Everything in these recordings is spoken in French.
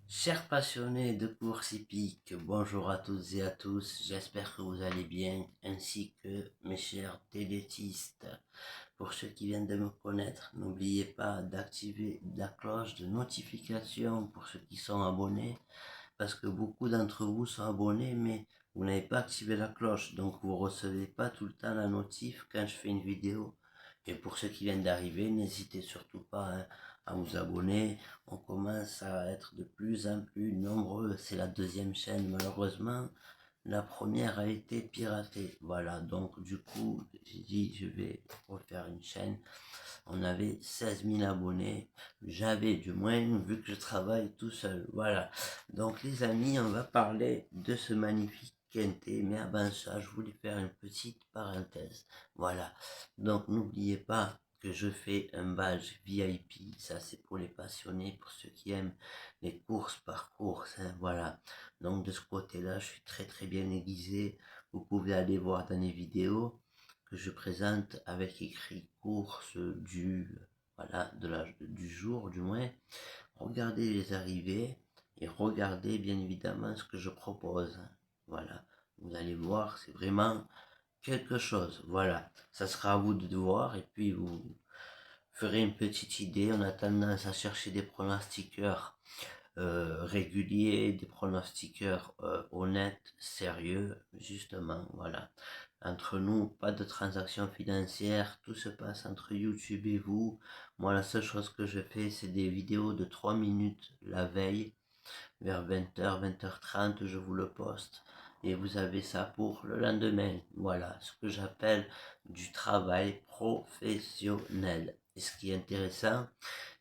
Chers passionnés de course hippique, bonjour à toutes et à tous, j'espère que vous allez bien, ainsi que mes chers télétistes. Pour ceux qui viennent de me connaître, n'oubliez pas d'activer la cloche de notification pour ceux qui sont abonnés, parce que beaucoup d'entre vous sont abonnés, mais vous n'avez pas activé la cloche, donc vous ne recevez pas tout le temps la notif quand je fais une vidéo. Et pour ceux qui viennent d'arriver, n'hésitez surtout pas à vous abonner. On commence à être de plus en plus nombreux. C'est la deuxième chaîne, malheureusement. La première a été piratée. Voilà, donc du coup, j'ai dit je vais refaire une chaîne. On avait 16 000 abonnés. J'avais du moins, vu que je travaille tout seul. Voilà. Donc les amis, on va parler de ce magnifique quintet. Mais avant ça, je voulais faire une petite parenthèse. Voilà. Donc n'oubliez pas que je fais un badge VIP. Ça c'est pour les passionnés, pour ceux qui aiment les courses par course. Hein, voilà. Donc de ce côté-là, je suis très très bien aiguisé. Vous pouvez aller voir dans les vidéos que je présente avec écrit course voilà, du jour du moins. Regardez les arrivées et regardez bien évidemment ce que je propose. Voilà, vous allez voir, c'est vraiment quelque chose. Voilà, ça sera à vous de voir et puis vous ferez une petite idée. On a tendance à chercher des pronostiqueurs réguliers, des pronostiqueurs honnêtes, sérieux, justement, voilà. Entre nous, pas de transactions financières, tout se passe entre YouTube et vous. Moi, la seule chose que je fais, c'est des vidéos de 3 minutes la veille, vers 20h, 20h30, je vous le poste. Et vous avez ça pour le lendemain. Voilà, ce que j'appelle du travail professionnel. Et ce qui est intéressant,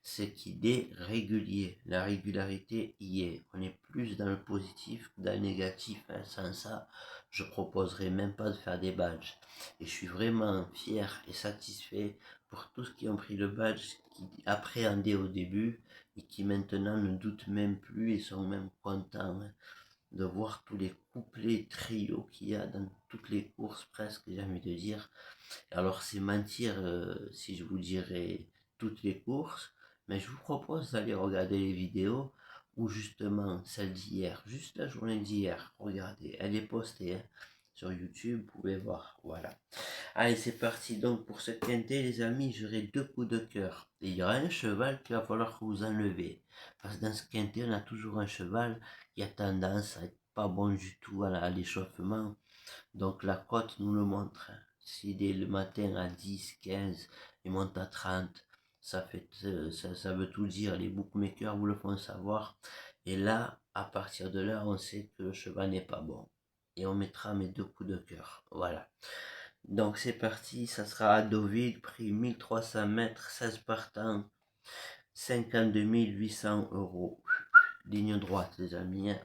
c'est qu'il est régulier. La régularité y est. On est plus dans le positif que dans le négatif. Hein. Sans ça, je proposerais même pas de faire des badges. Et je suis vraiment fier et satisfait pour tous qui ont pris le badge, qui appréhendaient au début et qui maintenant ne doutent même plus et sont même contents, hein, de voir tous les couplets trios qu'il y a dans toutes les courses presque, j'ai envie de dire. Alors c'est mentir si je vous dirais toutes les courses, mais je vous propose d'aller regarder les vidéos ou justement celle d'hier, juste la journée d'hier. Regardez, elle est postée hein, sur YouTube, vous pouvez voir. Voilà. Allez, c'est parti donc pour ce quintet, les amis. J'aurai deux coups de cœur. Et il y aura un cheval qu'il va falloir que vous enlevez. Parce que dans ce quintet, on a toujours un cheval qui a tendance à être pas bon du tout à l'échauffement. Donc la cote nous le montre. Si dès le matin à 10, 15, il monte à 30, ça veut tout dire. Les bookmakers vous le font savoir. Et là, à partir de là, on sait que le cheval n'est pas bon. Et on mettra mes deux coups de cœur. Voilà. Donc c'est parti, ça sera à Deauville, prix 1300 mètres, 16 partants, 52 800 euros. Ligne droite les amis. Hein.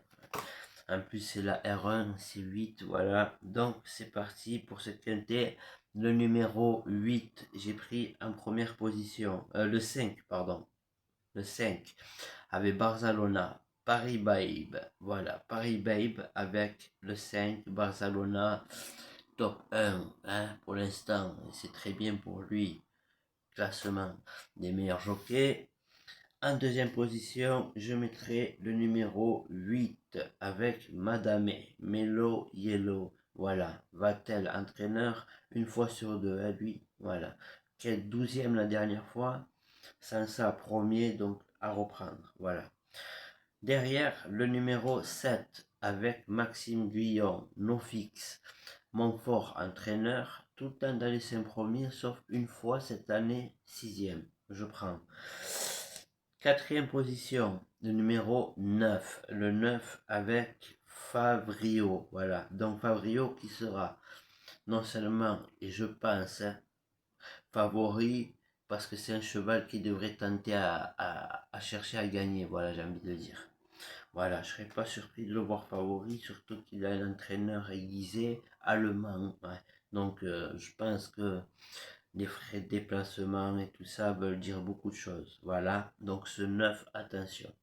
En plus c'est la R1, c'est 8, voilà. Donc c'est parti pour ce quintet. Le numéro 8, j'ai pris en première position. Le 5, pardon. Le 5, avec Barcelona. Paris Babe, voilà, Paris Babe avec le 5, Barcelona, top 1, hein, pour l'instant, c'est très bien pour lui, classement des meilleurs jockeys. En deuxième position, je mettrai le numéro 8 avec Madame Melo Yellow. Voilà, va-t-elle entraîneur une fois sur deux à lui. Voilà, quel 12e la dernière fois, sans ça premier, donc à reprendre. Voilà. Derrière, le numéro 7 avec Maxime Guyon, non fixe. Montfort entraîneur, tout le temps dans les 5 premiers, sauf une fois cette année, 6e. Je prends. Quatrième position, le numéro 9. Le 9 avec Favrio. Voilà. Donc Favrio qui sera non seulement, et je pense, hein, favori, parce que c'est un cheval qui devrait tenter à chercher à gagner. Voilà, j'ai envie de le dire. Voilà, je serais pas surpris de le voir favori, surtout qu'il a un entraîneur aiguisé allemand. Ouais. Donc, je pense que les frais de déplacement et tout ça veulent dire beaucoup de choses. Voilà, donc ce 9, attention.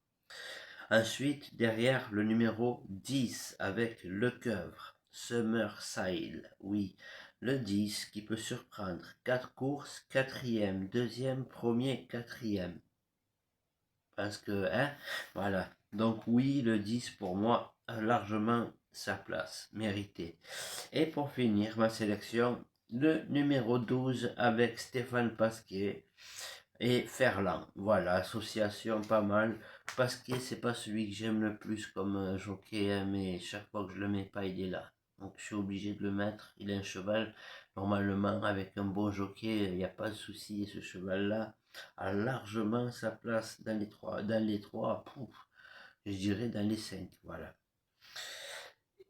Ensuite, derrière, le numéro 10 avec le coeuvre, Summer Sail. Oui, le 10 qui peut surprendre. 4 courses, quatrième, deuxième, premier, quatrième. pense que, hein, voilà. Donc oui, le 10 pour moi a largement sa place, méritée. Et pour finir ma sélection, le numéro 12 avec Stéphane Pasquier et Ferland. Voilà, association pas mal. Pasquier, c'est pas celui que j'aime le plus comme jockey, hein, mais chaque fois que je le mets pas, il est là. Donc je suis obligé de le mettre. Il a un cheval, normalement, avec un bon jockey, il n'y a pas de souci. Et ce cheval-là a largement sa place dans les trois, pouf, je dirais dans les cinq. Voilà.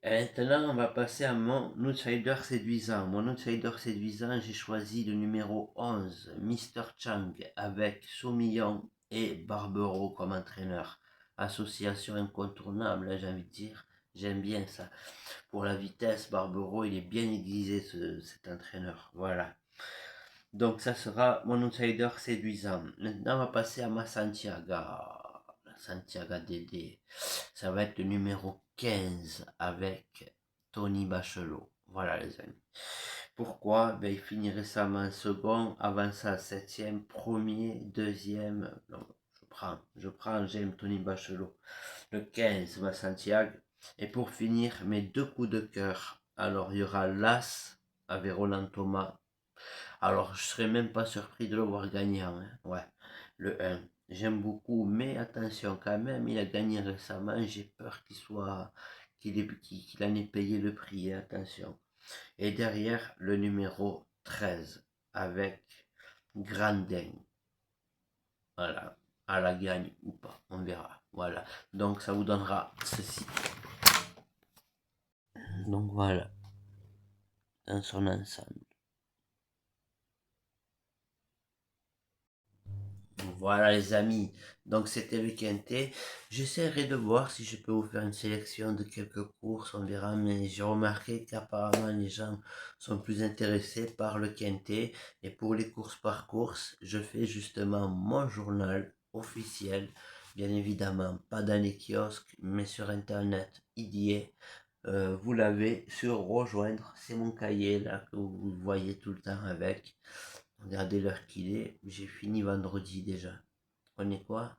Et maintenant, on va passer à mon outsider séduisant. Mon outsider séduisant, j'ai choisi le numéro 11, Mr. Chang, avec Soumillon et Barbero comme entraîneur. Association incontournable, hein, j'ai envie de dire. J'aime bien ça. Pour la vitesse, Barbero, il est bien aiguisé, cet entraîneur. Voilà. Donc, ça sera mon outsider séduisant. Maintenant, on va passer à ma Santiago. Santiago Dédé. Ça va être le numéro 15 avec Tony Bachelot. Voilà les amis. Pourquoi? Ben, il finit récemment second, avant ça septième, premier, deuxième. Non, j'aime Tony Bachelot. Le 15 va Santiago. Et pour finir, mes deux coups de cœur. Alors il y aura l'As avec Roland Thomas. Alors je serais même pas surpris de le voir gagnant. Hein. Ouais, le 1. J'aime beaucoup, mais attention quand même, il a gagné récemment. J'ai peur qu'il en ait payé le prix. Hein, attention. Et derrière, le numéro 13 avec Grandin. Voilà. À la gagne ou pas, on verra. Voilà. Donc ça vous donnera ceci. Donc voilà, dans son ensemble. Voilà les amis, donc c'était le quintet. J'essaierai de voir si je peux vous faire une sélection de quelques courses, on verra, mais j'ai remarqué qu'apparemment les gens sont plus intéressés par le quintet. Et pour les courses par course, je fais justement mon journal officiel, bien évidemment, pas dans les kiosques, mais sur internet, il y est. Vous l'avez sur rejoindre, c'est mon cahier là que vous voyez tout le temps avec. Regardez l'heure qu'il est, j'ai fini vendredi déjà. On est quoi?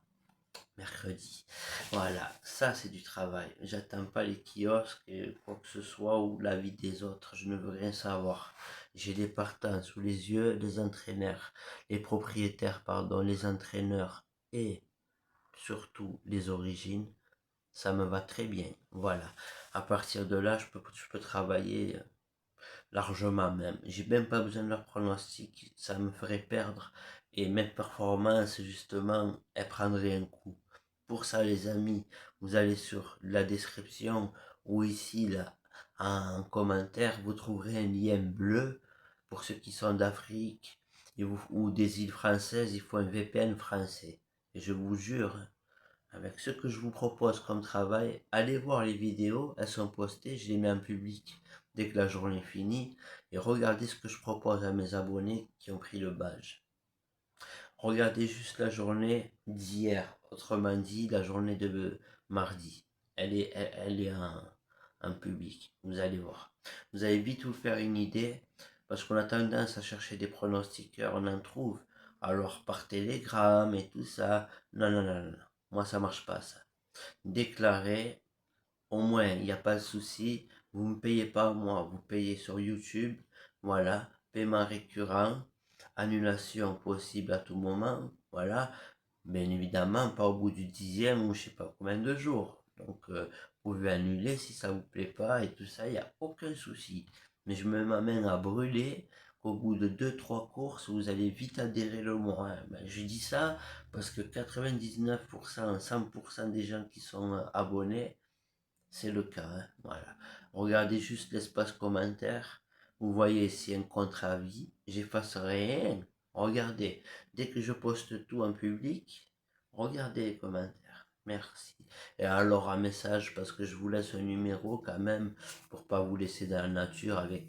Mercredi. Voilà, ça c'est du travail. J'attends pas les kiosques et quoi que ce soit ou l'avis des autres, je ne veux rien savoir. J'ai les partants sous les yeux, les entraîneurs, les propriétaires, pardon, les entraîneurs et surtout les origines. Ça me va très bien. Voilà. À partir de là, je peux travailler largement même. J'ai même pas besoin de leur pronostic, ça me ferait perdre et mes performances justement, elles prendraient un coup. Pour ça les amis, vous allez sur la description ou ici là en commentaire, vous trouverez un lien bleu pour ceux qui sont d'Afrique ou des îles françaises, il faut un VPN français. Et je vous jure, avec ce que je vous propose comme travail, allez voir les vidéos, elles sont postées, je les mets en public dès que la journée est finie, et regardez ce que je propose à mes abonnés qui ont pris le badge. Regardez juste la journée d'hier, autrement dit la journée de mardi. Elle est en public, vous allez voir. Vous allez vite vous faire une idée, parce qu'on a tendance à chercher des pronostiqueurs, on en trouve. Alors par télégramme et tout ça, non, non, non, non, non. Moi ça marche pas ça. Déclarez, au moins il n'y a pas de souci, vous ne me payez pas moi, vous payez sur YouTube, voilà, paiement récurrent, annulation possible à tout moment, voilà, bien évidemment pas au bout du 10e ou je sais pas combien de jours, donc vous pouvez annuler si ça vous plaît pas et tout ça, il n'y a aucun souci, mais je me m'amène à brûler qu'au bout de 2-3 courses, vous allez vite adhérer le mois. Ben, je dis ça parce que 99%, 100% des gens qui sont abonnés, c'est le cas. Hein, voilà. Regardez juste l'espace commentaire. Vous voyez ici un contre-avis. J'efface rien. Regardez. Dès que je poste tout en public, regardez les commentaires. Merci. Et alors un message parce que je vous laisse un numéro quand même pour pas vous laisser dans la nature avec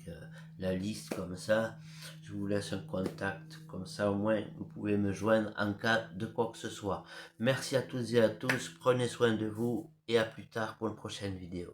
la liste comme ça. Je vous laisse un contact comme ça au moins vous pouvez me joindre en cas de quoi que ce soit. Merci à toutes et à tous. Prenez soin de vous et à plus tard pour une prochaine vidéo.